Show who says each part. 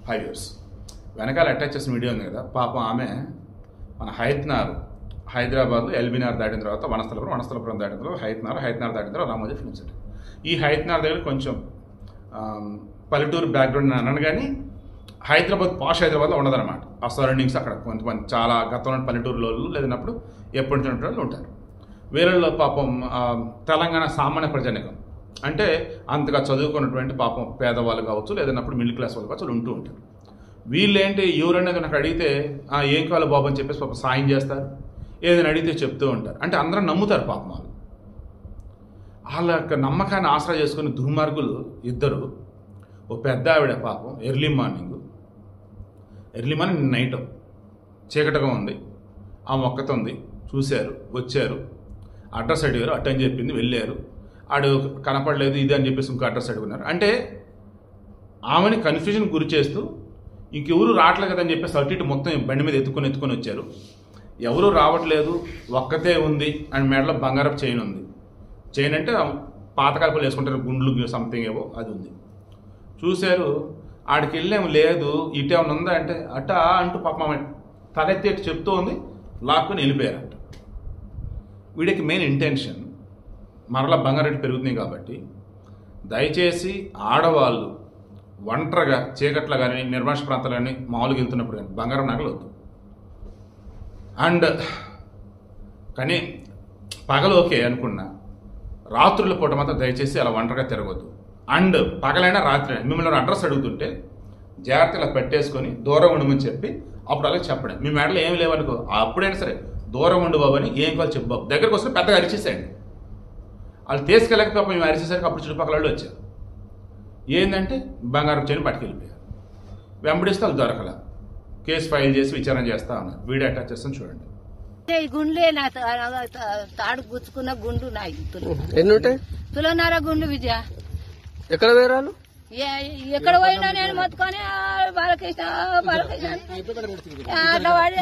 Speaker 1: 5 years. వెనకాల attach చేసిన video ఉంది కదా, పాపం ఆమె మన హైదరాబాద్లో ఎల్బీనగర్ దాటిన తర్వాత వనస్థలపురం దాటిన తర్వాత హైత్నార్ దాటిన తర్వాత రామోజీ ఫిల్మ్ సిటీ. ఈ హైత్నార్ దగ్గర కొంచెం పల్లెటూరు బ్యాక్గ్రౌండ్ అన్నాను, కానీ పాష్ హైదరాబాద్లో ఉండదన్నమాట. ఆ సరౌండింగ్స్ అక్కడ కొంతమంది చాలా గతంలో పల్లెటూరులో లేదన్నప్పుడు ఎప్పటి నుంచి వాళ్ళు ఉంటారు. వీళ్ళల్లో పాపం తెలంగాణ సామాన్య ప్రజానికం అంటే అంతగా చదువుకున్నటువంటి పాపం పేదవాళ్ళు కావచ్చు, లేదన్నప్పుడు మిడిల్ క్లాస్ వాళ్ళు కావచ్చు, ఉంటూ ఉంటారు. వీళ్ళేంటి ఎవరనేది నాకు అడిగితే ఏం కావాలి బాబు అని చెప్పేసి పాపం సాయం చేస్తారు, ఏదైనా అడిగితే చెప్తూ ఉంటారు. అంటే అందరూ నమ్ముతారు పాపం. వాళ్ళ యొక్క నమ్మకాన్ని ఆసరా చేసుకుని దుర్మార్గులు ఇద్దరు, ఓ పెద్ద ఆవిడ పాపం ఎర్లీ మార్నింగ్ నైట్ చీకటగా ఉంది, ఆ మొక్కతో ఉంది, చూశారు, వచ్చారు, అడ్రస్ అడిగారు, అట్టని చెప్పింది, వెళ్ళారు, ఆడు కనపడలేదు ఇది అని చెప్పేసి ఇంకో అడ్రస్ అడుగున్నారు. అంటే ఆమెని కన్ఫ్యూజన్ గురి చేస్తూ ఇంకెవరు రావట్లేదు కదని చెప్పేసి అటు ఇటు మొత్తం బండి మీద ఎత్తుకొని వచ్చారు. ఎవరు రావట్లేదు, ఒక్కతే ఉంది అండ్ మెడలో బంగారపు చైన్ ఉంది. చైన్ అంటే పాతకాలపలు వేసుకుంటారు, గుండ్లు సంథింగ్ ఏవో, అది ఉంది. చూశారు, ఆడికి వెళ్ళాము, లేదు ఇటే ఏమైనా ఉందా అంటే అట్టా అంటూ పాపం తలెత్తి చెప్తూ ఉంది, లాక్కుని వెళ్ళిపోయారంట. వీడికి మెయిన్ ఇంటెన్షన్ మరలా బంగారం రేటు పెరుగుతుంది కాబట్టి దయచేసి ఆడవాళ్ళు ఒంటరిగా చీకట్లో కానీ నిర్మాణ ప్రాంతాలు కానీ మామూలుగా వెళ్తున్నప్పుడు కానీ బంగారం నగలు వద్దు. అండ్ కానీ పగలు ఓకే అనుకున్నా, రాత్రుల పూట మాత్రం దయచేసి అలా ఒంటరిగా తిరగొద్దు. అండ్ పగలైనా రాత్రి మిమ్మల్ని అడ్రస్ అడుగుతుంటే జాగ్రత్తగా పెట్టేసుకొని దూరం ఉండమని చెప్పి అప్పుడు అలా చెప్పండి. మీ మెడలో ఏమి లేవనుకో, అప్పుడైనా సరే దూరం ఉండు బాబు అని ఏం కావాలి చెప్పు బాబు, దగ్గరకు వస్తే పెద్దగా అరిచేసేయండి. వాళ్ళు తీసుకెళ్ళకపోతే మేము అరిచేసరికి అప్పుడు చుట్టుపక్కల వాళ్ళు వచ్చారు. ఏంటంటే బంగారం చైన్ పట్టుకెళ్ళిపోయారు. వెంబడిస్తే వాళ్ళు దొరకల. కేసు ఫైల్ చేసి విచారణ చేస్తా ఉన్నారు. వీడియో అటాచ్ చేస్తాను చూడండి.
Speaker 2: గుండ్లే నా తాడు గుచ్చుకున్న గుండు నా
Speaker 3: ఎన్ని ఉంటాయి?
Speaker 2: తులన్నర గుండు విజయ.
Speaker 3: ఎక్కడ వేరాలు?
Speaker 2: ఎక్కడ పోయినా నేను మొత్తుకొని బాలకృష్ణ అట్లా వాడి